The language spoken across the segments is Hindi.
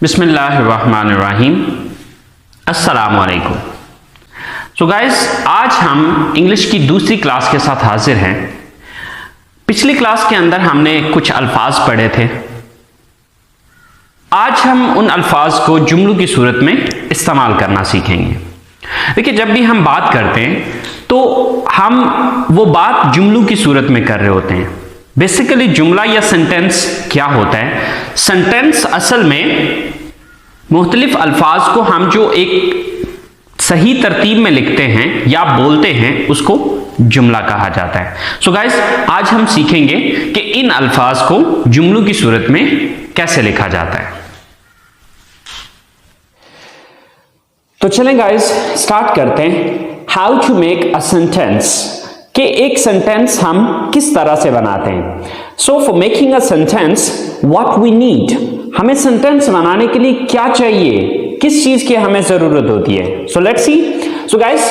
बिस्मिल्लाहिर्रहमानिर्रहीम। अस्सलामुअलैकुम। सो गाइस, आज हम इंग्लिश की दूसरी क्लास के साथ हाजिर हैं। पिछली क्लास के अंदर हमने कुछ अल्फाज पढ़े थे। आज हम उन अल्फाज को जुमलों की सूरत में इस्तेमाल करना सीखेंगे। देखिए, जब भी हम बात करते हैं तो हम वो बात जुमलों की सूरत में कर रहे होते हैं। बेसिकली जुमला या सेंटेंस क्या होता है? सेंटेंस असल में मुख्तलिफ अल्फाज को हम जो एक सही तरतीब में लिखते हैं या बोलते हैं उसको जुमला कहा जाता है। सो गाइस, आज हम सीखेंगे कि इन अल्फाज को जुमलों की सूरत में कैसे लिखा जाता है। तो चलें गाइस, स्टार्ट करते हैं। How to make a sentence, कि एक सेंटेंस हम किस तरह से बनाते हैं। So for making a sentence what we need, हमें सेंटेंस बनाने के लिए क्या चाहिए, किस चीज की हमें जरूरत होती है। So let's see. So guys,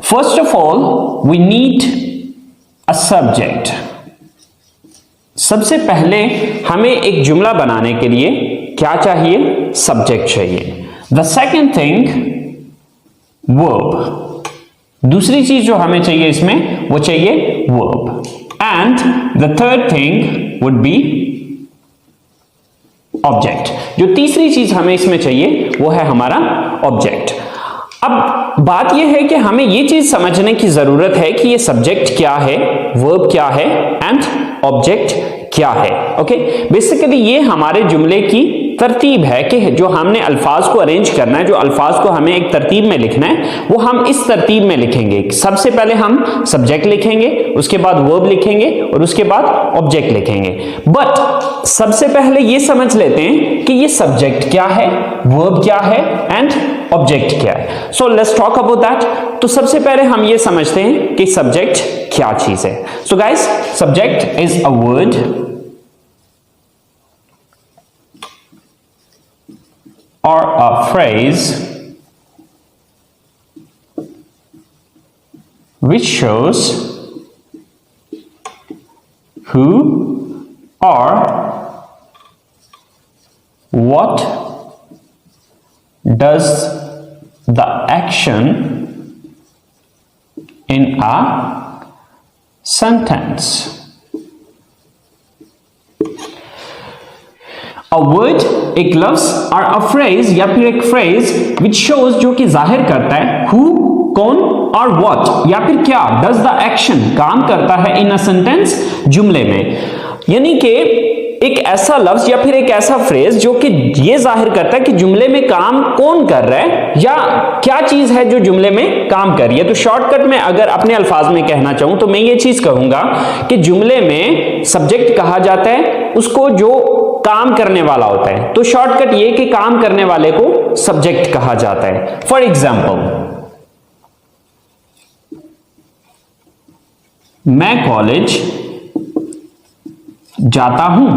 first of all we need a subject. सबसे पहले हमें एक जुमला बनाने के लिए क्या चाहिए? सब्जेक्ट चाहिए। The second thing, verb. दूसरी चीज जो हमें चाहिए इसमें वो चाहिए verb. And the third thing would be object. जो तीसरी चीज हमें इसमें चाहिए वो है हमारा ऑब्जेक्ट। अब बात यह है कि हमें ये चीज समझने की जरूरत है कि ये सब्जेक्ट क्या है, वर्ब क्या है एंड ऑब्जेक्ट क्या है। ओके, बेसिकली ये हमारे जुमले की तरतीब है कि जो हमने अल्फाज को अरेंज करना है, जो अल्फाज को हमें एक तरतीब में लिखना है वो हम इस तरतीब में लिखेंगे। सबसे पहले हम सब्जेक्ट लिखेंगे, उसके बाद वर्ब लिखेंगे और उसके बाद ऑब्जेक्ट लिखेंगे। बट सबसे पहले ये समझ लेते हैं कि ये सब्जेक्ट क्या है, वर्ब क्या है एंड ऑब्जेक्ट क्या है। So let's talk about that. तो सबसे पहले हम ये समझते हैं कि सब्जेक्ट क्या चीज है। So guys, subject is a word or a phrase which shows who or what does the action in a sentence. A word, एक लफ्ज, और a phrase या फिर एक phrase which shows, जो कि जाहिर करता है who, कौन, और what या फिर क्या does the action, काम करता है in a sentence, जुमले में। यानी कि एक ऐसा लफ्ज या फिर एक ऐसा फ्रेज जो कि ये जाहिर करता है कि जुमले में काम कौन कर रहा है या क्या चीज है जो जुमले में काम कर रही है। तो शॉर्टकट में अगर अपने अल्फाज में कहना चाहूं तो मैं ये चीज कहूंगा कि जुमले में सब्जेक्ट कहा जाता है उसको जो काम करने वाला होता है। तो शॉर्टकट ये कि काम करने वाले को सब्जेक्ट कहा जाता है। फॉर एग्जाम्पल, मैं कॉलेज जाता हूं।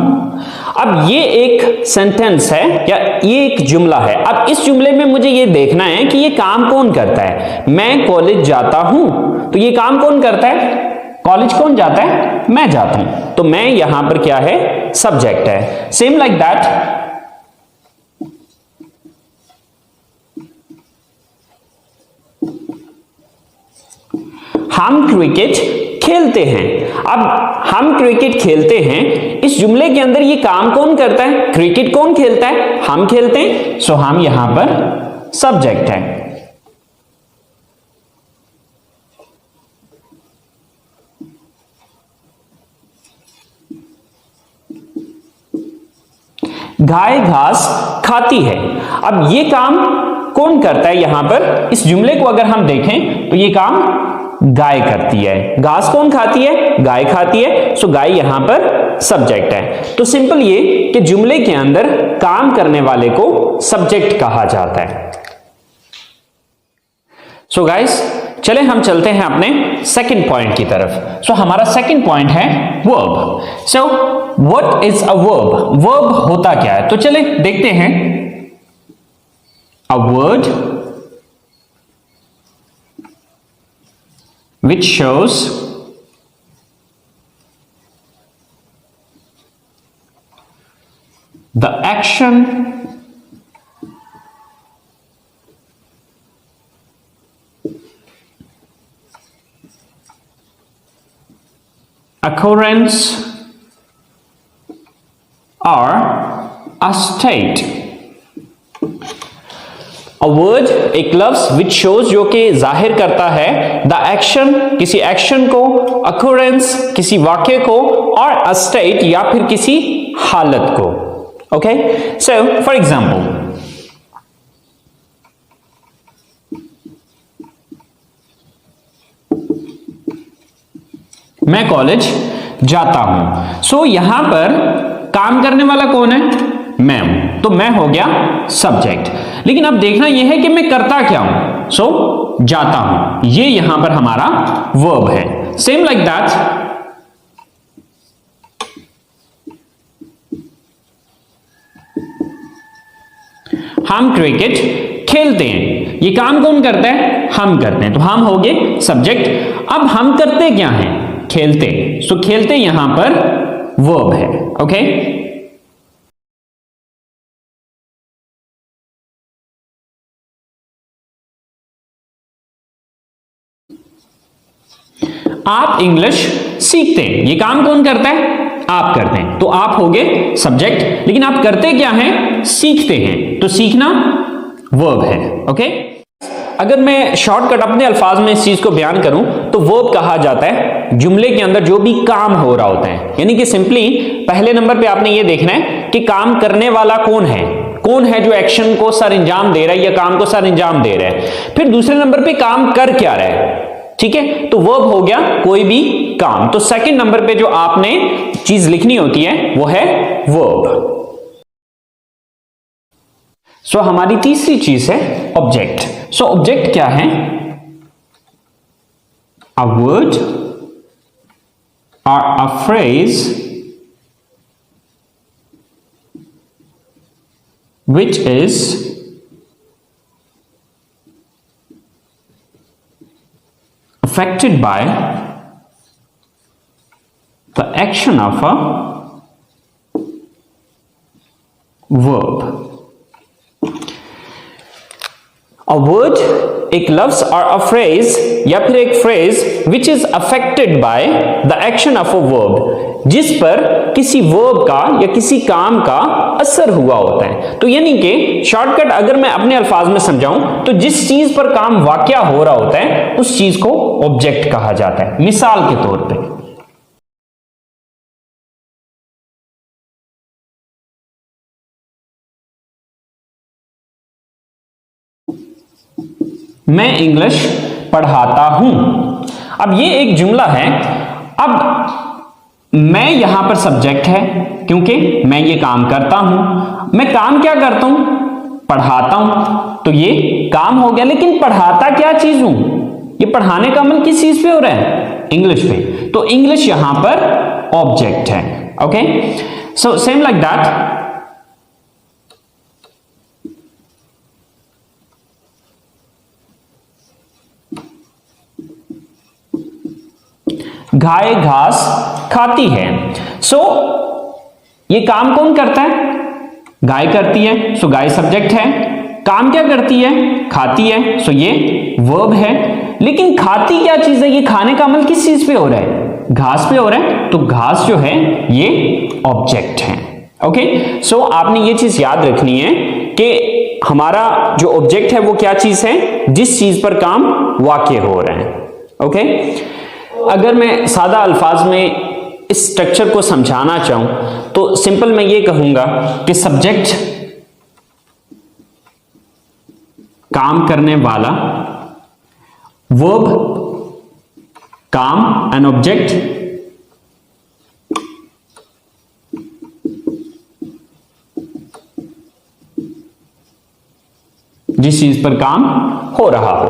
अब ये एक सेंटेंस है या ये एक जुमला है। अब इस जुमले में मुझे ये देखना है कि ये काम कौन करता है। मैं कॉलेज जाता हूं, तो ये काम कौन करता है? कॉलेज कौन जाता है? मैं जाता हूं। तो मैं यहां पर क्या है? सब्जेक्ट है। सेम लाइक दैट, हम क्रिकेट खेलते हैं। अब हम क्रिकेट खेलते हैं, इस जुमले के अंदर ये काम कौन करता है? क्रिकेट कौन खेलता है? हम खेलते हैं। सो हम यहां पर सब्जेक्ट है। गाय घास खाती है। अब ये काम कौन करता है? यहां पर इस जुमले को अगर हम देखें तो ये काम गाय करती है। घास कौन खाती है? गाय खाती है। सो गाय यहां पर सब्जेक्ट है। तो सिंपल ये कि जुमले के अंदर काम करने वाले को सब्जेक्ट कहा जाता है। सो गाइस, चले हम चलते हैं अपने सेकंड पॉइंट की तरफ। सो हमारा सेकंड पॉइंट है verb. So what is a verb? Verb होता क्या है? तो चले देखते हैं। A word which shows the action occurrence or a state. A word, एक लफ्ज which shows, जो कि जाहिर करता है the action, किसी एक्शन को, occurrence, किसी वाक्य को, और a state, या फिर किसी हालत को. Okay, so for example, मैं कॉलेज जाता हूं. सो यहां पर काम करने वाला कौन है? मैं हूं. तो मैं हो गया सब्जेक्ट. लेकिन अब देखना यह है कि मैं करता क्या हूं. सो जाता हूं, ये यहां पर हमारा वर्ब है. सेम लाइक दैट, हम क्रिकेट खेलते हैं. ये काम कौन करता है? हम करते हैं. तो हम हो गए सब्जेक्ट. अब हम करते क्या हैं? खेलते. सो खेलते यहां पर वर्ब है. ओके, आप इंग्लिश सीखते हैं. ये काम कौन करता है? आप करते हैं. तो आप हो गए सब्जेक्ट. लेकिन आप करते क्या हैं? सीखते हैं. तो सीखना वर्ब है. ओके, अगर मैं शॉर्टकट अपने अल्फाज में इस चीज को बयान करूं तो वर्ब कहा जाता है जुमले के अंदर जो भी काम हो रहा होता है. यानी कि सिंपली पहले नंबर पे आपने ये देखना है कि काम करने वाला कौन है. कौन है जो एक्शन को सर अंजाम दे रहा है या काम को सर अंजाम दे रहा है. फिर दूसरे नंबर पे काम कर क्या रहा है. ठीक है, तो वर्ब हो गया कोई भी काम. तो सेकंड नंबर पे जो आपने चीज लिखनी होती है वो है वर्ब. सो हमारी तीसरी चीज है ऑब्जेक्ट. सो ऑब्जेक्ट क्या है? अ वर्ड और a phrase which is affected by the action of a verb. A word, एक लफ्ज और a phrase या फिर एक phrase which is affected by the action of a verb, जिस पर किसी verb का या किसी काम का असर हुआ होता है. तो यानी कि शॉर्टकट अगर मैं अपने अल्फाज में समझाऊं तो जिस चीज पर काम वाकया हो रहा होता है उस चीज को ऑब्जेक्ट कहा जाता है. मिसाल के तौर पे मैं इंग्लिश पढ़ाता हूं. अब ये एक जुमला है. अब मैं यहां पर सब्जेक्ट है क्योंकि मैं ये काम करता हूं. मैं काम क्या करता हूं? पढ़ाता हूं. तो ये काम हो गया. लेकिन पढ़ाता क्या चीज हूं? ये पढ़ाने का अमल किस चीज पे हो रहा है? इंग्लिश पे. तो इंग्लिश यहां पर ऑब्जेक्ट है. Okay, so same like that, गाय घास खाती है. सो ये काम कौन करता है? गाय करती है. सो गाय सब्जेक्ट है. काम क्या करती है? खाती है. सो ये वर्ब है. लेकिन खाती क्या चीज है? ये खाने का अमल किस चीज पे हो रहा है? घास पे हो रहा है. तो घास जो है ये ऑब्जेक्ट है. ओके, सो आपने ये चीज याद रखनी है कि हमारा जो ऑब्जेक्ट है वो क्या चीज है? जिस चीज पर काम वाक़या हो रहा है. ओके, अगर मैं सादा अल्फाज में इस स्ट्रक्चर को समझाना चाहूं तो सिंपल मैं ये कहूंगा कि सब्जेक्ट काम करने वाला, वर्ब काम, एन ऑब्जेक्ट जिस चीज पर काम हो रहा हो.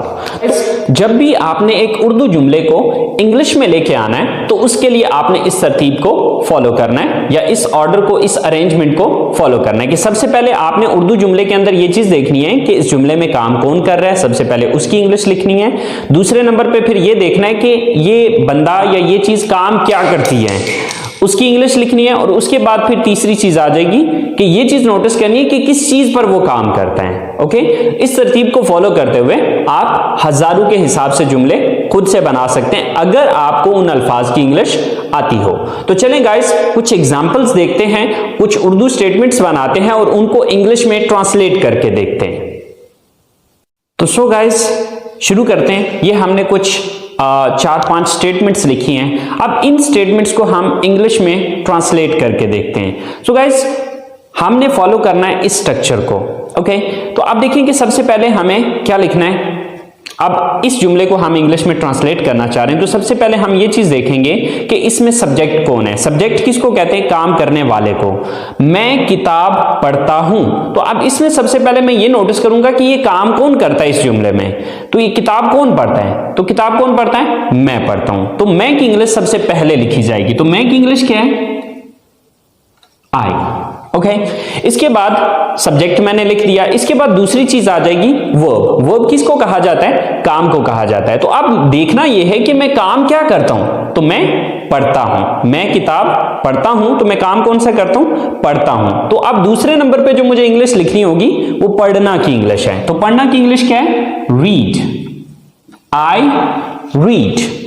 जब भी आपने एक उर्दू जुमले को इंग्लिश में लेके आना है तो उसके लिए आपने इस तरतीब को फॉलो करना है या इस ऑर्डर को, इस अरेंजमेंट को फॉलो करना है कि सबसे पहले आपने उर्दू जुमले के अंदर ये चीज देखनी है कि इस जुमले में काम कौन कर रहा है. सबसे पहले उसकी इंग्लिश लिखनी है. दूसरे नंबर पे फिर ये देखना है कि ये बंदा या ये चीज काम क्या करती है. उसकी इंग्लिश लिखनी है और उसके बाद फिर तीसरी चीज आ जाएगी कि ये चीज नोटिस करनी है कि किस चीज पर वो काम करता है। ओके, इस तरतीब को फॉलो करते हुए आप हजारों के हिसाब से जुमले खुद से बना सकते हैं अगर आपको उन अल्फाज की इंग्लिश आती हो। तो चलें गाइस, कुछ एग्जांपल्स देखते हैं, कुछ उर्दू स्टेटमेंट्स बनाते हैं और उनको इंग्लिश में ट्रांसलेट करके देखते हैं। तो सो गाइस शुरू करते हैं। ये हमने कुछ 4-5 स्टेटमेंट्स लिखी हैं। अब इन स्टेटमेंट्स को हम इंग्लिश में ट्रांसलेट करके देखते हैं। सो गाइस हमने फॉलो करना है इस स्ट्रक्चर को। ओके, तो अब देखिए कि सबसे पहले हमें क्या लिखना है। अब इस जुमले को हम इंग्लिश में ट्रांसलेट करना चाह रहे हैं, तो सबसे पहले हम ये चीज देखेंगे कि इसमें सब्जेक्ट कौन है। सब्जेक्ट किसको कहते हैं? काम करने वाले को। मैं किताब पढ़ता हूं, तो अब इसमें सबसे पहले मैं ये नोटिस करूंगा कि ये काम कौन करता है इस जुमले में। तो ये किताब कौन पढ़ता है? तो किताब कौन पढ़ता है? मैं पढ़ता हूं। तो मैं की इंग्लिश सबसे पहले लिखी जाएगी। तो मैं की इंग्लिश क्या है? आई। ओके, इसके बाद सब्जेक्ट मैंने लिख दिया। इसके बाद दूसरी चीज आ जाएगी वर्ब। वर्ब किसको कहा जाता है? काम को कहा जाता है। तो अब देखना यह है कि मैं काम क्या करता हूं। तो मैं पढ़ता हूं। मैं किताब पढ़ता हूं, तो मैं काम कौन सा करता हूं? पढ़ता हूं। तो अब दूसरे नंबर पे जो मुझे इंग्लिश लिखनी होगी वो पढ़ना की इंग्लिश है। तो पढ़ना की इंग्लिश क्या है? रीड। I read.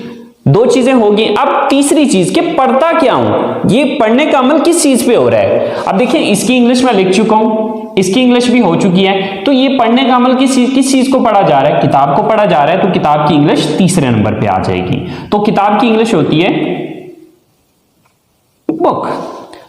दो चीजें होगी। अब तीसरी चीज कि पढ़ता क्या हूं, ये पढ़ने का अमल किस चीज पे हो रहा है। अब देखिए इसकी इंग्लिश में लिख चुका हूं, इसकी इंग्लिश भी हो चुकी है। तो ये पढ़ने का अमल किस चीज को पढ़ा जा रहा है? किताब को पढ़ा जा रहा है। तो किताब की इंग्लिश तीसरे नंबर पे आ जाएगी। तो किताब की इंग्लिश होती है बुक।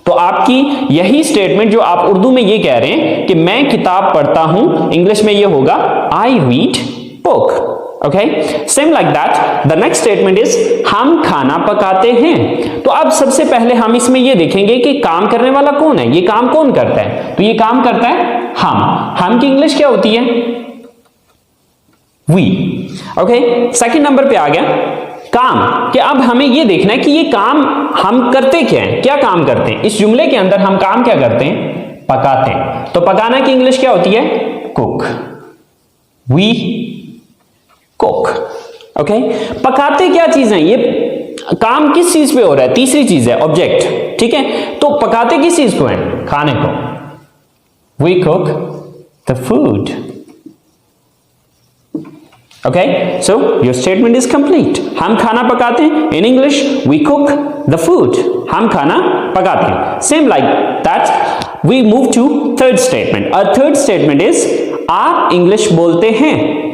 तो आपकी यही स्टेटमेंट जो आप उर्दू में ये कह रहे हैं कि मैं किताब पढ़ता हूं, इंग्लिश में ये होगा I read book. Okay, same like that. The next statement is हम खाना पकाते हैं। तो अब सबसे पहले हम इसमें ये देखेंगे कि काम करने वाला कौन है। ये काम कौन करता है? तो ये काम करता है हम की इंग्लिश क्या होती है? we. Okay, सेकंड नंबर पे आ गया काम। कि अब हमें ये देखना है कि ये काम हम करते क्या है, क्या काम करते हैं। इस जुमले के अंदर हम काम क्या करते हैं? पकाते हैं। तो पकाना की इंग्लिश क्या होती है? कुक। we cook. ओके, पकाते क्या चीज है? ये काम किस चीज पे हो रहा है? तीसरी चीज है ऑब्जेक्ट। ठीक है, तो पकाते किस चीज को है? खाने को। We cook the food. Okay, so your statement is complete. हम खाना पकाते हैं। In English we cook the food. हम खाना पकाते हैं। Same like that we move to third statement. और थर्ड स्टेटमेंट इज आप इंग्लिश बोलते हैं।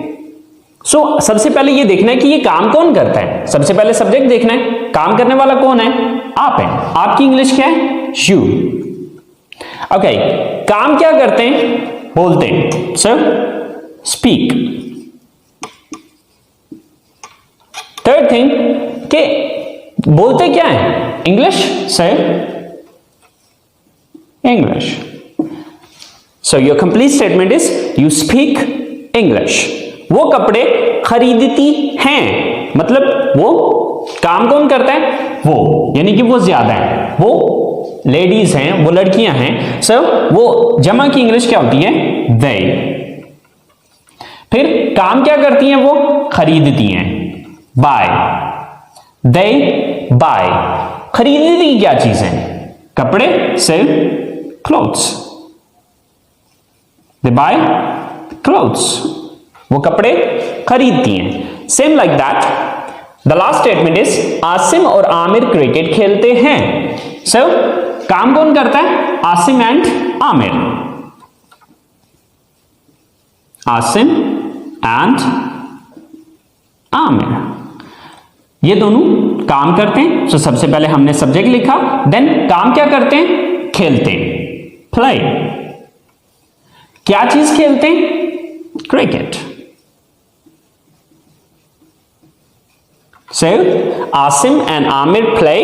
सो सबसे पहले ये देखना है कि ये काम कौन करता है। सबसे पहले सब्जेक्ट देखना है, काम करने वाला कौन है? आप है। आपकी इंग्लिश क्या है? यू। ओके, काम क्या करते हैं? बोलते हैं। Sir speak. थर्ड थिंग कि बोलते क्या है? English. Sir English. So your complete statement is you speak English. वो कपड़े खरीदती हैं, मतलब वो काम कौन करता है? वो, यानी कि वो ज्यादा है, वो लेडीज हैं, वो लड़कियां हैं। सर वो जमा की इंग्लिश क्या होती है? they। फिर काम क्या करती हैं? वो खरीदती हैं, buy। they buy। खरीदती क्या चीज है? कपड़े। sell clothes। they buy clothes। वो कपड़े खरीदती हैं। Same like that the last statement is Asim और आमिर क्रिकेट खेलते हैं। सो काम कौन करता है? आसिम एंड आमिर। आसिम एंड आमिर ये दोनों काम करते हैं। सो सबसे पहले हमने सब्जेक्ट लिखा, देन काम क्या करते हैं? खेलते हैं, प्ले। क्या चीज खेलते हैं? Cricket. So, Asim and Aamir play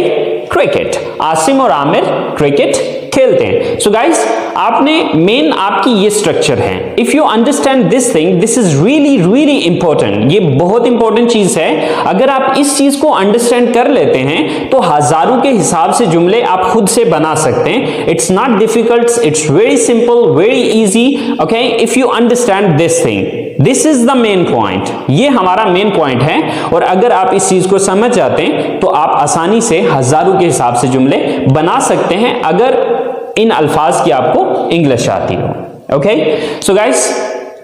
cricket. Asim और आमिर क्रिकेट खेलते हैं। सो गाइस, आपने मेन आपकी ये स्ट्रक्चर है। If you understand this thing, this is really really important. ये बहुत इंपॉर्टेंट चीज है। अगर आप इस चीज को अंडरस्टैंड कर लेते हैं तो हजारों के हिसाब से जुमले आप खुद से बना सकते हैं। It's not difficult, it's very simple, very easy. Okay, if you understand this thing, this is the main point, ये हमारा मेन पॉइंट है। और अगर आप इस चीज को समझ जाते हैं तो आप आसानी से हजारों के हिसाब से जुमले बना सकते हैं, अगर इन अल्फाज की आपको इंग्लिश आती हो। ओके, सो गाइस,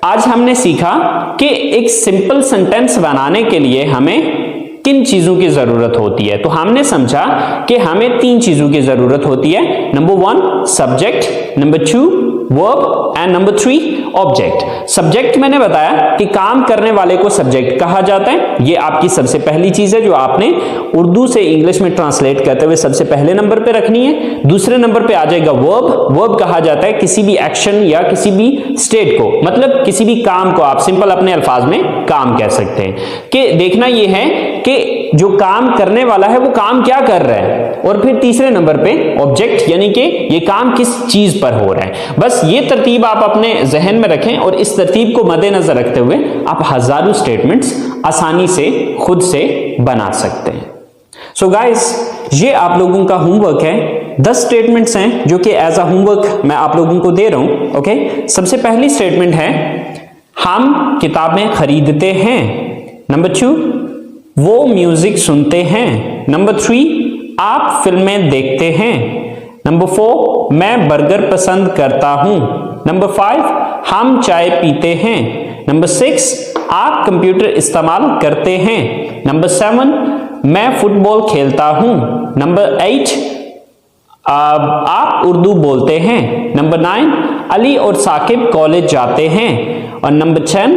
आज हमने सीखा कि एक सिंपल सेंटेंस बनाने के लिए हमें किन चीजों की जरूरत होती है। तो हमने समझा कि हमें 3 चीजों की जरूरत होती है। Number 1 subject, number 2 verb and number 3 object. Subject मैंने बताया कि काम करने वाले को सब्जेक्ट कहा जाता है। ये आपकी सबसे पहली चीज है जो आपने उर्दू से इंग्लिश में ट्रांसलेट करते हुए सबसे पहले नंबर पे रखनी है। दूसरे नंबर पे आ जाएगा वर्ब। वर्ब कहा जाता है किसी भी एक्शन या किसी भी स्टेट को, मतलब किसी भी काम को आप सिंपल अपने अल्फाज में काम कह सकते हैं। कि देखना यह है कि जो काम करने वाला है वो काम क्या कर रहा है। और फिर तीसरे नंबर पे ऑब्जेक्ट, यानी कि ये काम किस चीज पर हो रहा है। बस ये तरतीब आप अपने जहन में रखें और इस तरतीब को मद्देनजर रखते हुए आप हजारों स्टेटमेंट्स आसानी से खुद से बना सकते हैं। सो गाइस, ये आप लोगों का होमवर्क है। 10 स्टेटमेंट्स हैं जो कि एज अ होमवर्क मैं आप लोगों को दे रहा हूं। ओके, सबसे पहली स्टेटमेंट है हम किताबें खरीदते हैं। नंबर 2 वो म्यूजिक सुनते हैं। नंबर 3 आप फिल्में देखते हैं। नंबर 4 मैं बर्गर पसंद करता हूं। नंबर 5 हम चाय पीते हैं। नंबर 6 आप कंप्यूटर इस्तेमाल करते हैं। नंबर 7 मैं फुटबॉल खेलता हूं। नंबर 8 आप उर्दू बोलते हैं। नंबर 9 अली और साकिब कॉलेज जाते हैं। और नंबर 10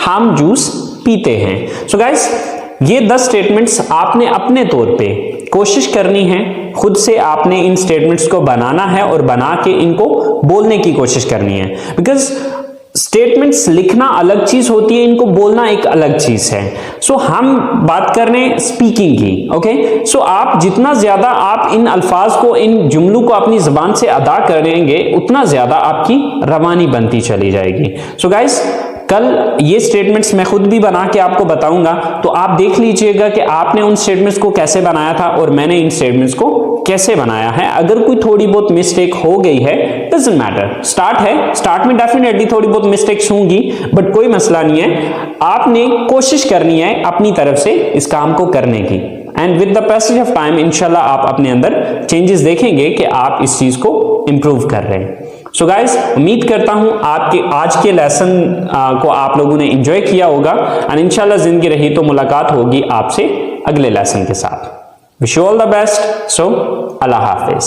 हम जूस पीते हैं। सो गाइस, ये 10 स्टेटमेंट्स आपने अपने तौर पे कोशिश करनी है, खुद से आपने इन स्टेटमेंट्स को बनाना है और बना के इनको बोलने की कोशिश करनी है। बिकॉज स्टेटमेंट्स लिखना अलग चीज होती है, इनको बोलना एक अलग चीज है। सो हम बात कर रहे हैं स्पीकिंग की। ओके, सो आप जितना ज्यादा आप इन अल्फाज को, इन जुमलों को अपनी जुबान से अदा करेंगे उतना ज्यादा आपकी रवानी बनती चली जाएगी। सो गाइस, कल ये स्टेटमेंट्स मैं खुद भी बना के आपको बताऊंगा, तो आप देख लीजिएगा कि आपने उन स्टेटमेंट्स को कैसे बनाया था और मैंने इन स्टेटमेंट्स को कैसे बनाया है। अगर कोई थोड़ी बहुत मिस्टेक हो गई है, डजंट मैटर, स्टार्ट है, स्टार्ट में डेफिनेटली थोड़ी बहुत मिस्टेक्स होंगी, बट कोई मसला नहीं है। आपने कोशिश करनी है अपनी तरफ से इस काम को करने की, and with the passage of time इंशाल्लाह आप अपने अंदर चेंजेस देखेंगे कि आप इस चीज को इंप्रूव कर रहे हैं। सो गाइस, उम्मीद करता हूं आपके आज के लेसन को आप लोगों ने एंजॉय किया होगा, एंड इंशाल्लाह जिंदगी रही तो मुलाकात होगी आपसे अगले लेसन के साथ। Wish you all the best. So Allah Hafiz.